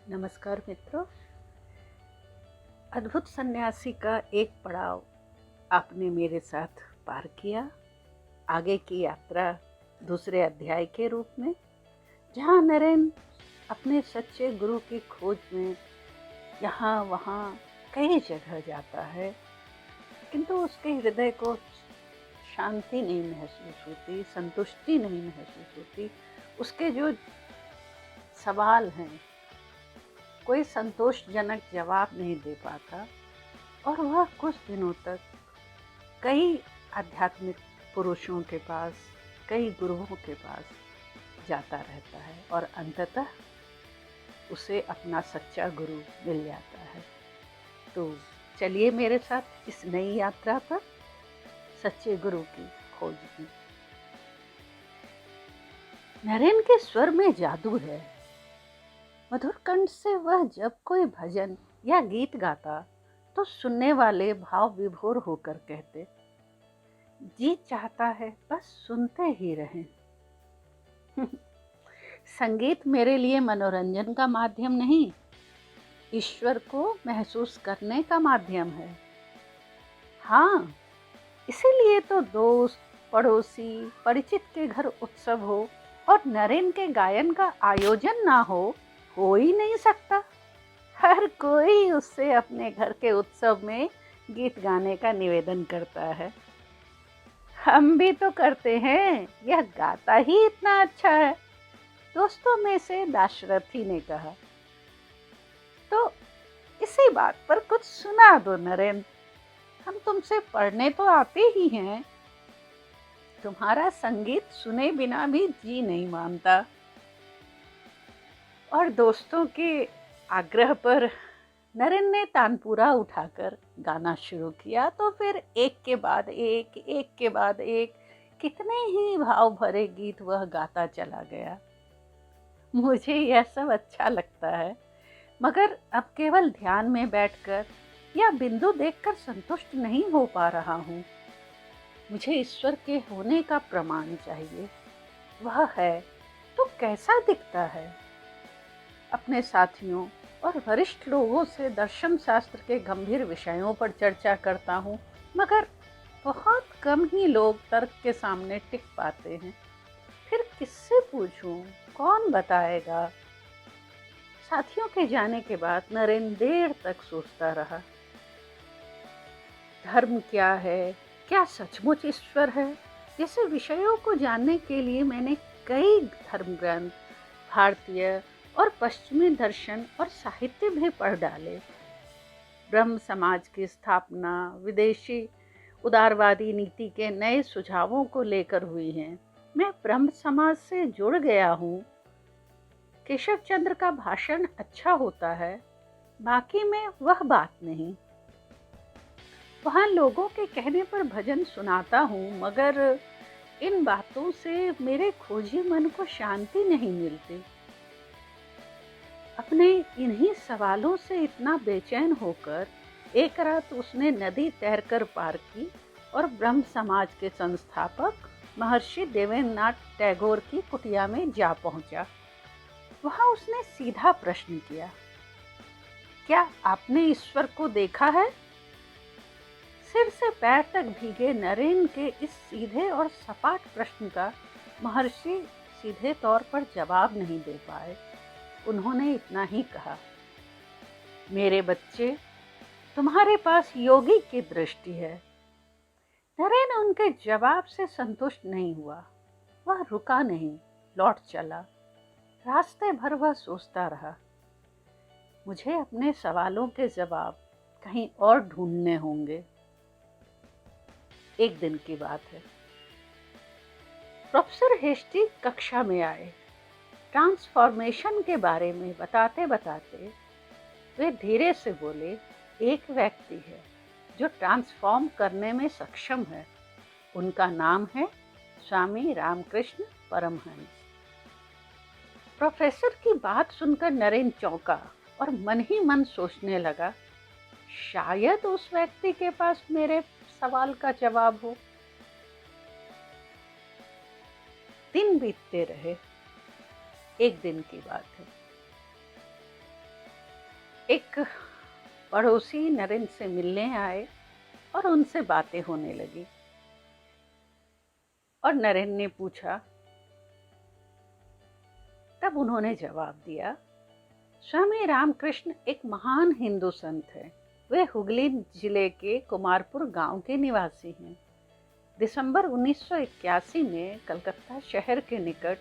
नमस्कार मित्रों। अद्भुत सन्यासी का एक पड़ाव आपने मेरे साथ पार किया। आगे की यात्रा दूसरे अध्याय के रूप में, जहाँ नरेन अपने सच्चे गुरु की खोज में यहाँ वहाँ कई जगह जाता है, किंतु उसके हृदय को शांति नहीं महसूस होती, संतुष्टि नहीं महसूस होती। उसके जो सवाल हैं कोई संतोषजनक जवाब नहीं दे पाता, और वह कुछ दिनों तक कई आध्यात्मिक पुरुषों के पास, कई गुरुओं के पास जाता रहता है और अंततः उसे अपना सच्चा गुरु मिल जाता है। तो चलिए मेरे साथ इस नई यात्रा पर, सच्चे गुरु की खोज में। नरेन के स्वर में जादू है। मधुर कंठ से वह जब कोई भजन या गीत गाता तो सुनने वाले भाव विभोर होकर कहते, जी चाहता है बस सुनते ही रहें। संगीत मेरे लिए मनोरंजन का माध्यम नहीं, ईश्वर को महसूस करने का माध्यम है। हाँ, इसीलिए तो दोस्त, पड़ोसी, परिचित के घर उत्सव हो और नरेन के गायन का आयोजन ना हो ही नहीं सकता। हर कोई उससे अपने घर के उत्सव में गीत गाने का निवेदन करता है। हम भी तो करते हैं, यह गाता ही इतना अच्छा है, दोस्तों में से दाशरथी ने कहा। तो इसी बात पर कुछ सुना दो नरेन, हम तुमसे पढ़ने तो आते ही हैं, तुम्हारा संगीत सुने बिना भी जी नहीं मानता। और दोस्तों के आग्रह पर नरेन ने तानपुरा उठाकर गाना शुरू किया। तो फिर एक के बाद एक कितने ही भाव भरे गीत वह गाता चला गया। मुझे यह सब अच्छा लगता है, मगर अब केवल ध्यान में बैठकर या बिंदु देखकर संतुष्ट नहीं हो पा रहा हूँ। मुझे ईश्वर के होने का प्रमाण चाहिए। वह है तो कैसा दिखता है? अपने साथियों और वरिष्ठ लोगों से दर्शन शास्त्र के गंभीर विषयों पर चर्चा करता हूँ, मगर बहुत कम ही लोग तर्क के सामने टिक पाते हैं। फिर किससे पूछूं, कौन बताएगा? साथियों के जाने के बाद नरेन देर तक सोचता रहा। धर्म क्या है, क्या सचमुच ईश्वर है, जैसे विषयों को जानने के लिए मैंने कई धर्म ग्रंथ, भारतीय और पश्चिमी दर्शन और साहित्य भी पढ़ डाले। ब्रह्म समाज की स्थापना विदेशी उदारवादी नीति के नए सुझावों को लेकर हुई है। मैं ब्रह्म समाज से जुड़ गया हूँ। केशव चंद्र का भाषण अच्छा होता है, बाकी में वह बात नहीं। वहाँ लोगों के कहने पर भजन सुनाता हूँ, मगर इन बातों से मेरे खोजी मन को शांति नहीं मिलती। अपने इन्हीं सवालों से इतना बेचैन होकर एक रात उसने नदी तैरकर पार की और ब्रह्म समाज के संस्थापक महर्षि देवेंद्रनाथ टैगोर की कुटिया में जा पहुंचा। वहां उसने सीधा प्रश्न किया, क्या आपने ईश्वर को देखा है? सिर से पैर तक भीगे नरेन के इस सीधे और सपाट प्रश्न का महर्षि सीधे तौर पर जवाब नहीं दे पाए। उन्होंने इतना ही कहा, मेरे बच्चे, तुम्हारे पास योगी की दृष्टि है। नरेन उनके जवाब से संतुष्ट नहीं हुआ। वह रुका नहीं, लौट चला। रास्ते भर वह सोचता रहा, मुझे अपने सवालों के जवाब कहीं और ढूंढने होंगे। एक दिन की बात है, प्रोफेसर हेस्टी कक्षा में आए। ट्रांसफॉर्मेशन के बारे में बताते बताते वे धीरे से बोले, एक व्यक्ति है जो ट्रांसफॉर्म करने में सक्षम है। उनका नाम है स्वामी रामकृष्ण परमहंस। प्रोफेसर की बात सुनकर नरेन चौंका और मन ही मन सोचने लगा, शायद उस व्यक्ति के पास मेरे सवाल का जवाब हो। दिन बीतते रहे। एक दिन की बात है, एक पड़ोसी नरेंद्र से मिलने आए और उनसे बातें होने लगी। और नरेंद्र ने पूछा, तब उन्होंने जवाब दिया, स्वामी रामकृष्ण एक महान हिंदू संत हैं। वे हुगली जिले के कुमारपुर गांव के निवासी हैं। दिसंबर 1981 में कलकत्ता शहर के निकट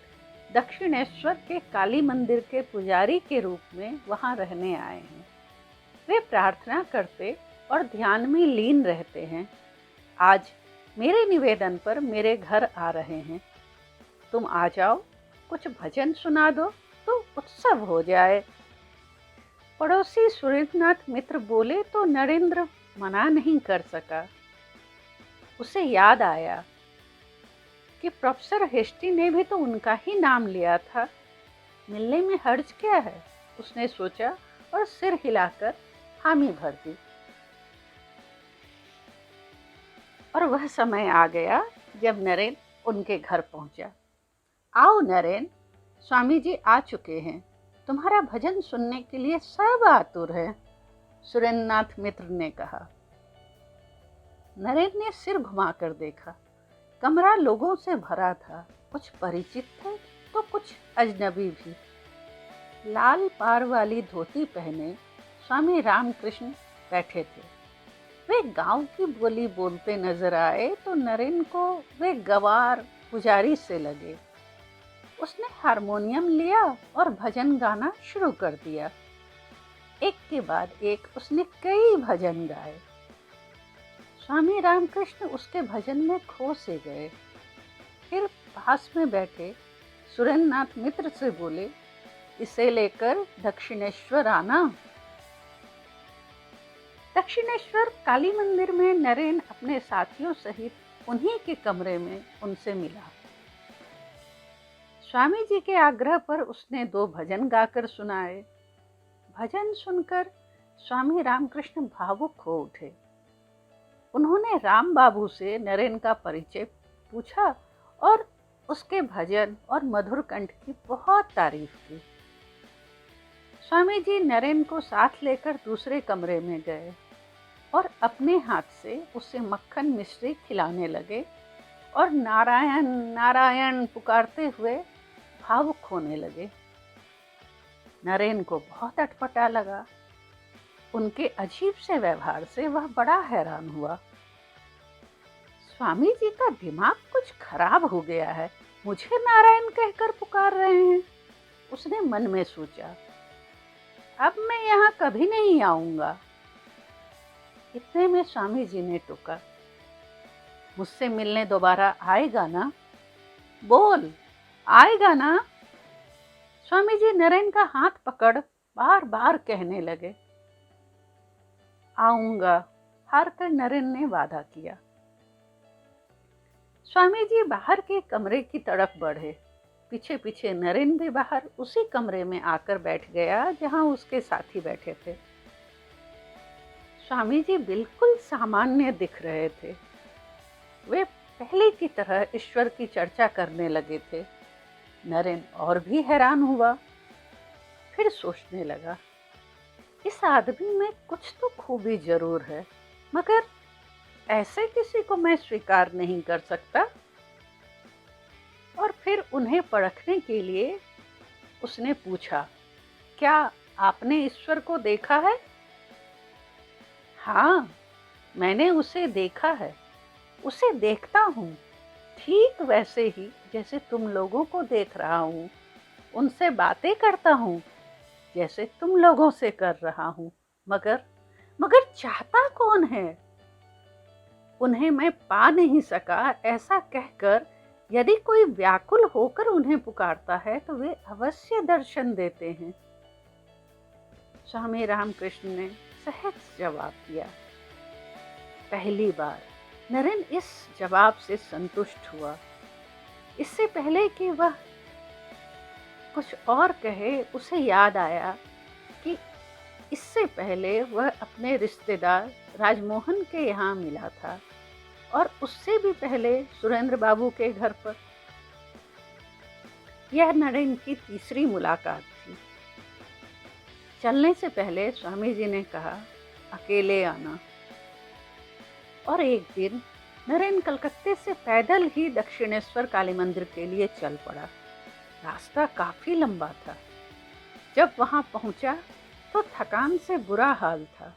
दक्षिणेश्वर के काली मंदिर के पुजारी के रूप में वहां रहने आए हैं। वे प्रार्थना करते और ध्यान में लीन रहते हैं। आज मेरे निवेदन पर मेरे घर आ रहे हैं। तुम आ जाओ, कुछ भजन सुना दो तो उत्सव हो जाए। पड़ोसी सुरेंद्रनाथ मित्र बोले तो नरेंद्र मना नहीं कर सका। उसे याद आया कि प्रोफेसर हेस्टी ने भी तो उनका ही नाम लिया था। मिलने में हर्ज क्या है, उसने सोचा और सिर हिलाकर हामी भर दी। और वह समय आ गया जब नरेंद्र उनके घर पहुंचा। आओ नरेंद्र, स्वामी जी आ चुके हैं। तुम्हारा भजन सुनने के लिए सब आतुर हैं, सुरेंद्रनाथ मित्र ने कहा। नरेंद्र ने सिर घुमाकर देखा। कमरा लोगों से भरा था। कुछ परिचित थे तो कुछ अजनबी भी। लाल पार वाली धोती पहने स्वामी रामकृष्ण बैठे थे। वे गांव की बोली बोलते नजर आए तो नरेंद्र को वे गवार पुजारी से लगे। उसने हारमोनियम लिया और भजन गाना शुरू कर दिया। एक के बाद एक उसने कई भजन गाए। स्वामी रामकृष्ण उसके भजन में खो से गए। फिर पास में बैठे सुरेंद्रनाथ मित्र से बोले, इसे लेकर दक्षिणेश्वर आना। दक्षिणेश्वर काली मंदिर में नरेंद्र अपने साथियों सहित उन्हीं के कमरे में उनसे मिला। स्वामी जी के आग्रह पर उसने 2 भजन गाकर सुनाए। भजन सुनकर स्वामी रामकृष्ण भावुक हो उठे। उन्होंने राम बाबू से नरेंद्र का परिचय पूछा और उसके भजन और मधुर कंठ की बहुत तारीफ की। स्वामी जी नरेंद्र को साथ लेकर दूसरे कमरे में गए और अपने हाथ से उसे मक्खन मिश्री खिलाने लगे और नारायण नारायण पुकारते हुए भावुक होने लगे। नरेंद्र को बहुत अटपटा लगा। उनके अजीब से व्यवहार से वह बड़ा हैरान हुआ। स्वामी जी का दिमाग कुछ खराब हो गया है, मुझे नारायण कहकर पुकार रहे हैं, उसने मन में सोचा। अब मैं यहाँ कभी नहीं आऊंगा। इतने में स्वामी जी ने टोका, मुझसे मिलने दोबारा आएगा ना? बोल, आएगा ना? स्वामी जी नरेंद्र का हाथ पकड़ बार बार कहने लगे। आऊंगा, हार कर नरेंद्र ने वादा किया। स्वामी जी बाहर के कमरे की तरफ बढ़े। पीछे पीछे नरेंद्र भी बाहर उसी कमरे में आकर बैठ गया जहां उसके साथी बैठे थे। स्वामी जी बिल्कुल सामान्य दिख रहे थे। वे पहले की तरह ईश्वर की चर्चा करने लगे थे। नरेंद्र और भी हैरान हुआ। फिर सोचने लगा, इस आदमी में कुछ तो खूबी जरूर है, मगर ऐसे किसी को मैं स्वीकार नहीं कर सकता। और फिर उन्हें परखने के लिए उसने पूछा, क्या आपने ईश्वर को देखा है? हाँ, मैंने उसे देखा है, उसे देखता हूँ, ठीक वैसे ही जैसे तुम लोगों को देख रहा हूँ। उनसे बातें करता हूँ जैसे तुम लोगों से कर रहा हूँ, मगर चाहता कौन है? उन्हें मैं पा नहीं सका, ऐसा कहकर यदि कोई व्याकुल होकर उन्हें पुकारता है तो वे अवश्य दर्शन देते हैं। स्वामी रामकृष्ण ने सहज जवाब दिया। पहली बार नरेंद्र इस जवाब से संतुष्ट हुआ। इससे पहले कि वह कुछ और कहे, उसे याद आया कि इससे पहले वह अपने रिश्तेदार राजमोहन के यहाँ मिला था और उससे भी पहले सुरेंद्र बाबू के घर पर। यह नरेंद्र की तीसरी मुलाकात थी। चलने से पहले स्वामी जी ने कहा, अकेले आना। और एक दिन नरेन कलकत्ते से पैदल ही दक्षिणेश्वर काली मंदिर के लिए चल पड़ा। रास्ता काफी लंबा था। जब वहां पहुंचा तो थकान से बुरा हाल था।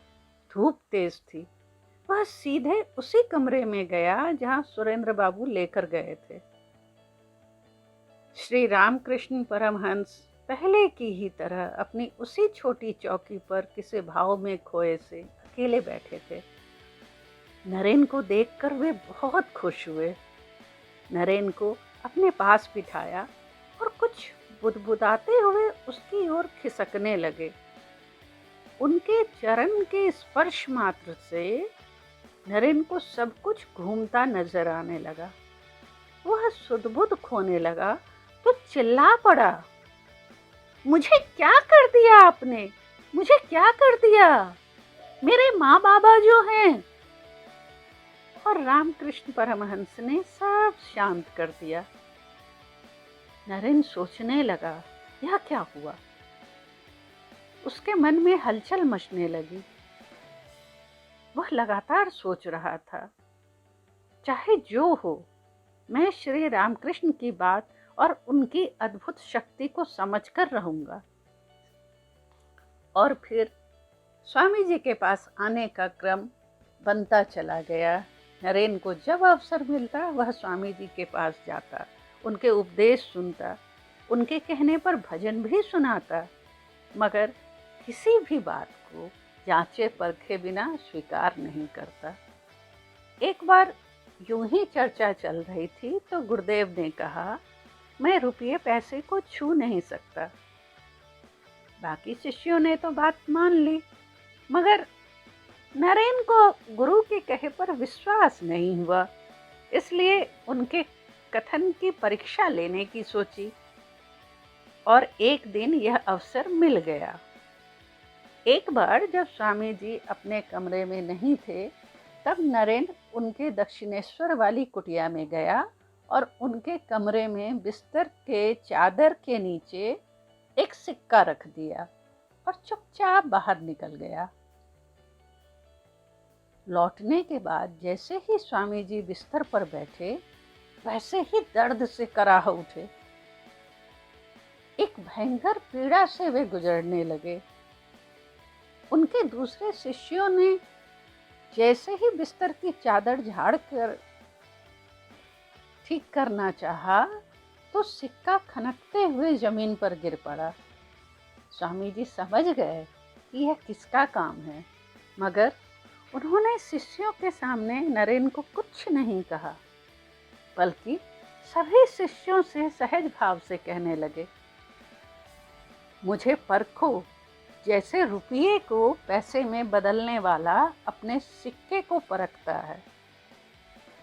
धूप तेज थी। वह सीधे उसी कमरे में गया जहां सुरेंद्र बाबू लेकर गए थे। श्री रामकृष्ण परमहंस पहले की ही तरह अपनी उसी छोटी चौकी पर किसी भाव में खोए से अकेले बैठे थे। नरेन को देखकर वे बहुत खुश हुए। नरेन को अपने पास बिठाया और कुछ बुदबुदाते हुए उसकी ओर खिसकने लगे। उनके चरण के स्पर्श मात्र से नरेन को सब कुछ घूमता नजर आने लगा। वह सुध-बुध खोने लगा तो चिल्ला पड़ा, मुझे क्या कर दिया आपने? मुझे क्या कर दिया? मेरे माँ बाबा जो हैं। और रामकृष्ण परमहंस ने सब शांत कर दिया। नरेन सोचने लगा, यह क्या हुआ? उसके मन में हलचल मचने लगी। वह लगातार सोच रहा था, चाहे जो हो, मैं श्री रामकृष्ण की बात और उनकी अद्भुत शक्ति को समझकर रहूंगा। और फिर स्वामी जी के पास आने का क्रम बनता चला गया। नरेन को जब अवसर मिलता वह स्वामी जी के पास जाता, उनके उपदेश सुनता, उनके कहने पर भजन भी सुनाता, मगर किसी भी बात को जांचे परखे बिना स्वीकार नहीं करता। एक बार यूं ही चर्चा चल रही थी तो गुरुदेव ने कहा, मैं रुपये पैसे को छू नहीं सकता। बाकी शिष्यों ने तो बात मान ली, मगर नरेन को गुरु के कहे पर विश्वास नहीं हुआ, इसलिए उनके कथन की परीक्षा लेने की सोची। और एक दिन यह अवसर मिल गया। एक बार जब स्वामी जी अपने कमरे में नहीं थे, तब नरेन उनके दक्षिणेश्वर वाली कुटिया में गया और उनके कमरे में बिस्तर के चादर के नीचे एक सिक्का रख दिया और चुपचाप बाहर निकल गया। लौटने के बाद जैसे ही स्वामी जी बिस्तर पर बैठे, वैसे ही दर्द से कराह उठे। एक भयंकर पीड़ा से वे गुजरने लगे। उनके दूसरे शिष्यों ने जैसे ही बिस्तर की चादर झाड़ कर ठीक करना चाहा, तो सिक्का खनकते हुए जमीन पर गिर पड़ा। स्वामी जी समझ गए कि यह किसका काम है, मगर उन्होंने शिष्यों के सामने नरेन को कुछ नहीं कहा, बल्कि सभी शिष्यों से सहज भाव से कहने लगे, मुझे परखो, जैसे रुपये को पैसे में बदलने वाला अपने सिक्के को परखता है।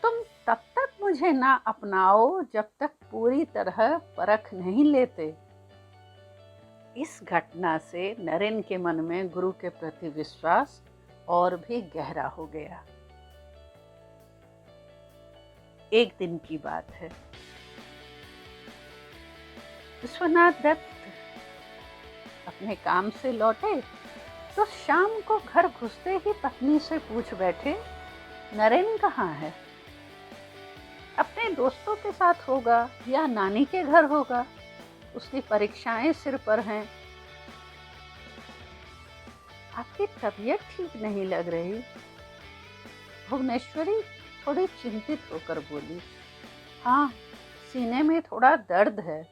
तुम तब तक मुझे ना अपनाओ जब तक पूरी तरह परख नहीं लेते। इस घटना से नरेन के मन में गुरु के प्रति विश्वास और भी गहरा हो गया। एक दिन की बात है। विश्वनाथ दत्त अपने काम से लौटे तो शाम को घर घुसते ही पत्नी से पूछ बैठे, नरेन कहाँ है? अपने दोस्तों के साथ होगा या नानी के घर होगा, उसकी परीक्षाएं सिर पर हैं। आपकी तबीयत ठीक नहीं लग रही। भुवनेश्वरी थोड़ी चिंतित होकर बोली, हाँ, सीने में थोड़ा दर्द है,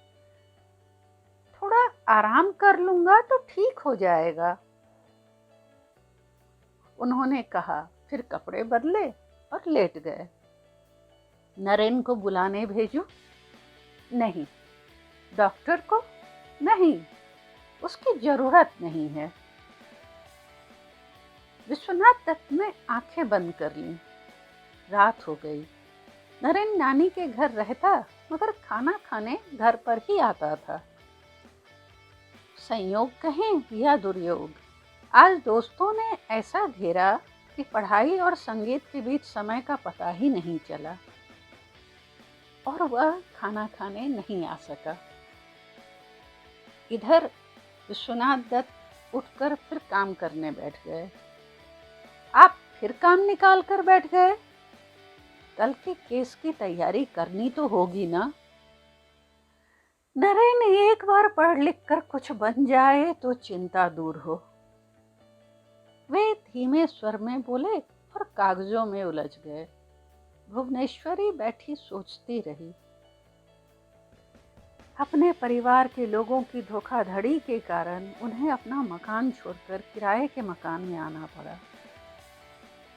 थोड़ा आराम कर लूंगा तो ठीक हो जाएगा। उन्होंने कहा, फिर कपड़े बदले और लेट गए। नरेन को बुलाने भेजूं? नहीं। डॉक्टर को? नहीं, उसकी जरूरत नहीं है। विश्वनाथ दत्त ने आंखें बंद कर लीं। रात हो गई। नरेन नानी के घर रहता, मगर खाना खाने घर पर ही आता था। संयोग कहें या दुर्योग, आज दोस्तों ने ऐसा घेरा कि पढ़ाई और संगीत के बीच समय का पता ही नहीं चला और वह खाना खाने नहीं आ सका। इधर विश्वनाथ दत्त उठकर फिर काम करने बैठ गए। आप फिर काम निकाल कर बैठ गए? कल के केस की तैयारी करनी तो होगी ना। नरेन, एक बार पढ़ लिख कर कुछ बन जाए तो चिंता दूर हो, वे धीमे स्वर में बोले और कागजों में उलझ गए। भुवनेश्वरी बैठी सोचती रही। अपने परिवार के लोगों की धोखाधड़ी के कारण उन्हें अपना मकान छोड़कर किराए के मकान में आना पड़ा।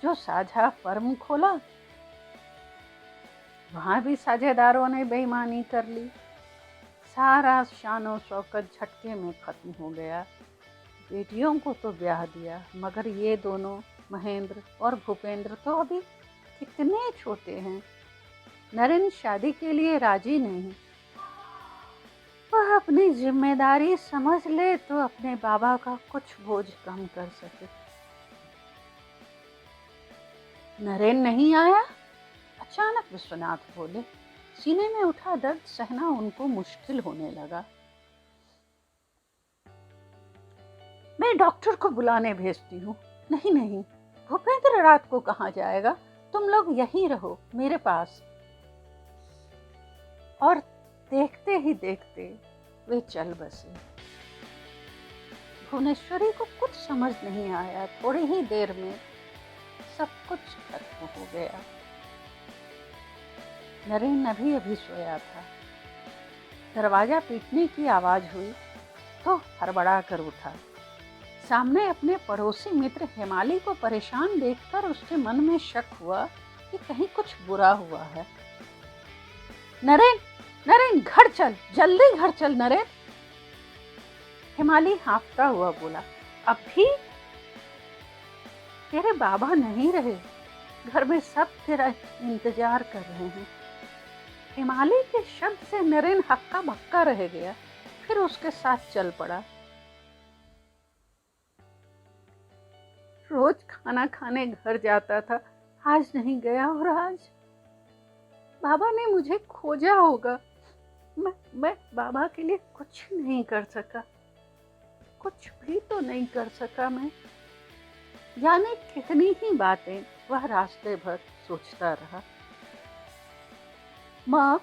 जो साझा फर्म खोला, वहां भी साझेदारों ने बेईमानी कर ली। सारा शानो शौकत झटके में खत्म हो गया। बेटियों को तो ब्याह दिया, मगर ये दोनों महेंद्र और भूपेंद्र तो अभी कितने छोटे हैं। नरेन शादी के लिए राजी नहीं। वह अपनी जिम्मेदारी समझ ले तो अपने बाबा का कुछ बोझ कम कर सके। नरेन नहीं आया? अचानक विश्वनाथ बोले। सीने में उठा दर्द सहना उनको मुश्किल होने लगा। मैं डॉक्टर को बुलाने भेजती हूँ। नहीं नहीं, भूपेंद्र रात को कहाँ जाएगा, तुम लोग यहीं रहो मेरे पास। और देखते ही देखते वे चल बसे। भुवनेश्वरी को कुछ समझ नहीं आया। थोड़ी ही देर में सब कुछ खत्म हो गया। नरेन अभी अभी सोया था। दरवाजा पीटने की आवाज हुई तो हड़बड़ा कर उठा। सामने अपने पड़ोसी मित्र हेमाली को परेशान देखकर उसके मन में शक हुआ कि कहीं कुछ बुरा हुआ है। नरेन, नरेन, घर चल, जल्दी घर चल नरेन। हेमाली हाँफता हुआ बोला। अभी? तेरे बाबा नहीं रहे, घर में सब तेरा इंतजार कर रहे हैं। हेमाली के शब्द से नरेन हक्का बक्का रह गया, फिर उसके साथ चल पड़ा। रोज खाना खाने घर जाता था, आज नहीं गया और आज बाबा ने मुझे खोजा होगा। मैं बाबा के लिए कुछ नहीं कर सका, कुछ भी तो नहीं कर सका मैं। जाने कितनी ही बातें वह रास्ते भर सोचता रहा। माँ,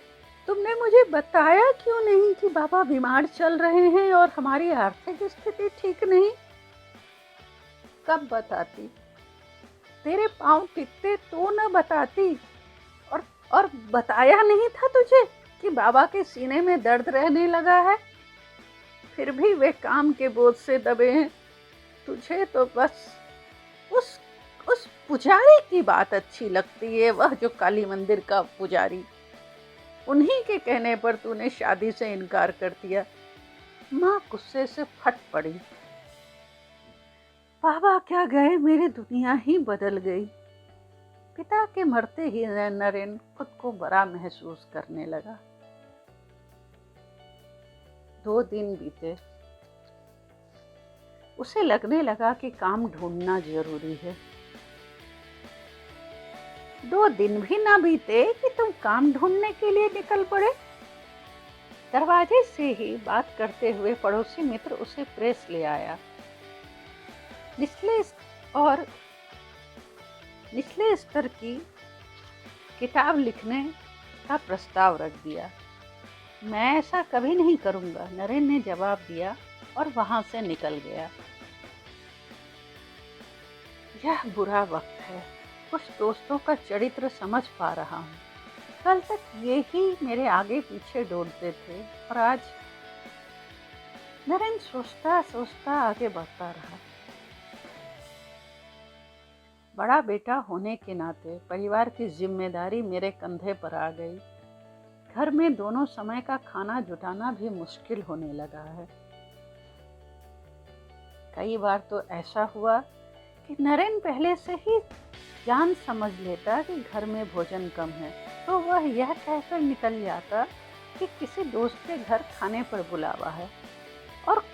तुमने मुझे बताया क्यों नहीं कि बाबा बीमार चल रहे हैं और हमारी आर्थिक स्थिति ठीक नहीं? कब बताती? तेरे पांव टिकते तो न बताती। और बताया नहीं था तुझे कि बाबा के सीने में दर्द रहने लगा है? फिर भी वे काम के बोझ से दबे हैं। तुझे तो बस उस पुजारी की बात अच्छी लगती है, वह जो काली मंदिर का पुजारी। उन्हीं के कहने पर तूने शादी से इनकार कर दिया। माँ गुस्से से फट पड़ी। बाबा क्या गए, मेरी दुनिया ही बदल गई। पिता के मरते ही नरेन खुद को बड़ा महसूस करने लगा। 2 दिन बीते। उसे लगने लगा कि काम ढूंढना जरूरी है। 2 दिन भी ना बीते कि तुम काम ढूंढने के लिए निकल पड़े। दरवाजे से ही बात करते हुए पड़ोसी मित्र उसे प्रेस ले आया। निचले स्तर की किताब लिखने का प्रस्ताव रख दिया। मैं ऐसा कभी नहीं करूंगा, नरेन ने जवाब दिया और वहां से निकल गया। यह बुरा वक्त है। कुछ दोस्तों का चरित्र समझ पा रहा हूँ। कल तक ये ही मेरे आगे पीछे दौड़ते थे और आज। नरेन सोचता सोचता आगे बढ़ता रहा। बड़ा बेटा होने के नाते परिवार की जिम्मेदारी मेरे कंधे पर आ गई। घर में दोनों समय का खाना जुटाना भी मुश्किल होने लगा है। कई बार तो ऐसा हुआ कि नरेन पहले से ही जान समझ लेता कि घर में भोजन कम है, तो वह यह कहकर निकल जाता कि किसी दोस्त के घर खाने पर बुलावा है, और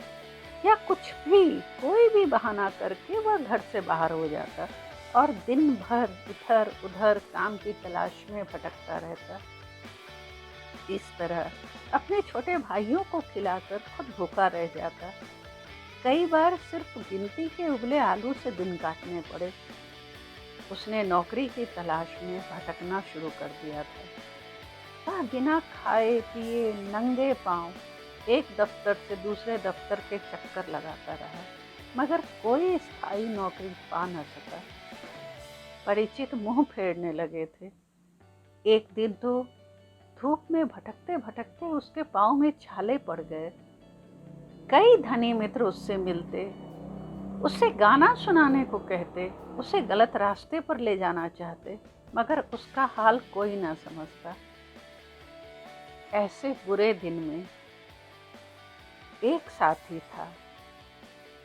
या कुछ भी, कोई भी बहाना करके वह घर से बाहर हो जाता और दिन भर इधर उधर काम की तलाश में भटकता रहता। इस तरह अपने छोटे भाइयों को खिलाकर खुद भूखा रह जाता। कई बार सिर्फ गिनती के उबले आलू से दिन काटने पड़े। उसने नौकरी की तलाश में भटकना शुरू कर दिया था। वह बिना खाए पिए नंगे पांव एक दफ्तर से दूसरे दफ्तर के चक्कर लगाता रहा, मगर कोई स्थायी नौकरी पा न सका। परिचित मुंह फेरने लगे थे। एक दिन तो धूप में भटकते भटकते उसके पांव में छाले पड़ गए। कई धनी मित्र उससे मिलते, उससे गाना सुनाने को कहते, उसे गलत रास्ते पर ले जाना चाहते, मगर उसका हाल कोई ना समझता। ऐसे बुरे दिन में एक साथी था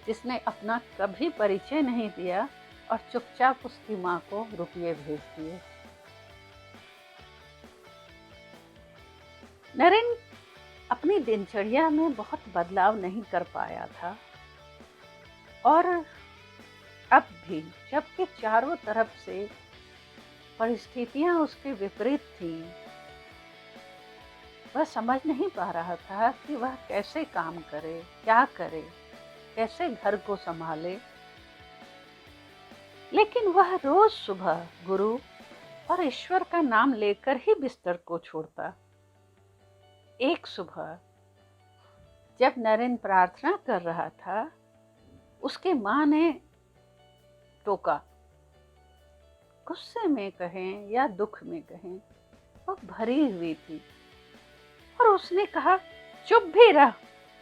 जिसने अपना कभी परिचय नहीं दिया और चुपचाप उसकी माँ को रुपये भेज दिए। नरेन अपनी दिनचर्या में बहुत बदलाव नहीं कर पाया था और अब भी जबकि चारों तरफ से परिस्थितियां उसके विपरीत थीं, वह समझ नहीं पा रहा था कि वह कैसे काम करे, क्या करे, कैसे घर को संभाले। लेकिन वह रोज सुबह गुरु और ईश्वर का नाम लेकर ही बिस्तर को छोड़ता। एक सुबह जब नरेन प्रार्थना कर रहा था, उसकी माँ ने टोका। गुस्से में कहें या दुख में कहें, वह भरी हुई थी और उसने कहा, चुप भी रह,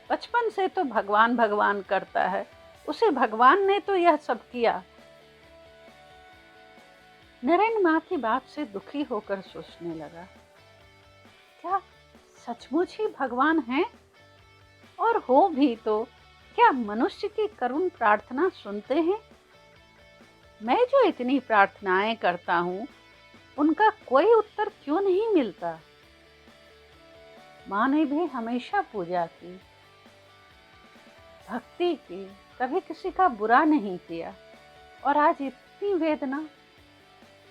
बचपन से तो भगवान भगवान करता है, उसे भगवान ने तो यह सब किया। नरेन माँ की बात से दुखी होकर सोचने लगा, क्या सचमुच ही भगवान है? और हो भी तो क्या मनुष्य की करुण प्रार्थना सुनते हैं? मैं जो इतनी प्रार्थनाएं करता हूँ, उनका कोई उत्तर क्यों नहीं मिलता? माँ ने भी हमेशा पूजा की, भक्ति की, कभी किसी का बुरा नहीं किया, और आज इतनी वेदना,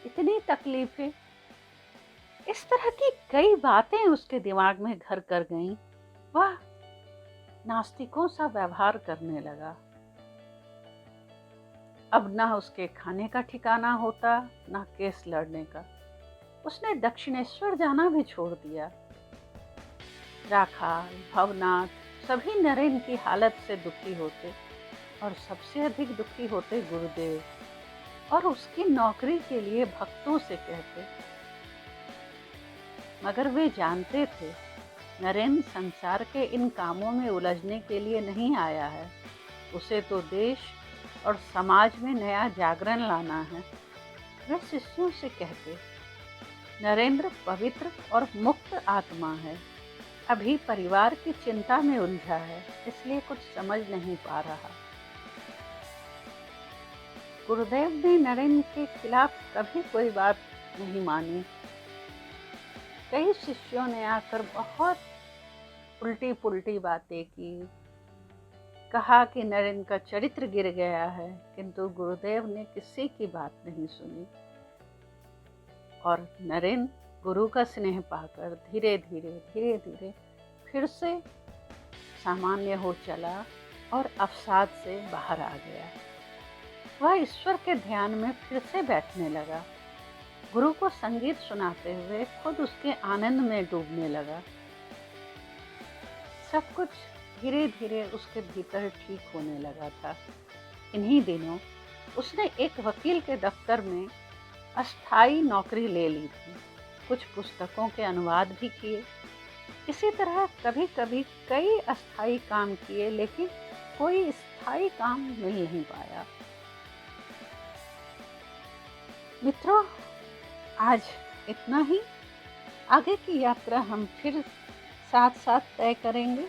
इतनी तकलीफें। इस तरह की कई बातें उसके दिमाग में घर कर गईं। वह नास्तिकों सा व्यवहार करने लगा। अब ना उसके खाने का ठिकाना होता, ना केस लड़ने का। उसने दक्षिणेश्वर जाना भी छोड़ दिया। राखाल, भवनाथ सभी नरेन की हालत से दुखी होते और सबसे अधिक दुखी होते गुरुदेव, और उसकी नौकरी के लिए भक्तों से कहते। मगर वे जानते थे नरेन संसार के इन कामों में उलझने के लिए नहीं आया है। उसे तो देश और समाज में नया जागरण लाना है। वे शिष्यों से कहते, नरेंद्र पवित्र और मुक्त आत्मा है, अभी परिवार की चिंता में उलझा है, इसलिए कुछ समझ नहीं पा रहा। गुरुदेव ने नरेन के खिलाफ कभी कोई बात नहीं मानी। कई शिष्यों ने आकर बहुत उल्टी पुल्टी बातें की, कहा कि नरेन का चरित्र गिर गया है, किंतु गुरुदेव ने किसी की बात नहीं सुनी और नरेन गुरु का स्नेह पाकर धीरे धीरे फिर से सामान्य हो चला और अवसाद से बाहर आ गया। वह ईश्वर के ध्यान में फिर से बैठने लगा। गुरु को संगीत सुनाते हुए खुद उसके आनंद में डूबने लगा। सब कुछ धीरे धीरे उसके भीतर ठीक होने लगा था। इन्हीं दिनों उसने एक वकील के दफ्तर में अस्थाई नौकरी ले ली थी। कुछ पुस्तकों के अनुवाद भी किए। इसी तरह कभी कभी कई अस्थाई काम किए, लेकिन कोई स्थायी काम मिल नहीं पाया। मित्रों, आज इतना ही। आगे की यात्रा हम फिर साथ साथ तय करेंगे।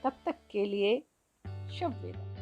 तब तक के लिए शुभ विदाई।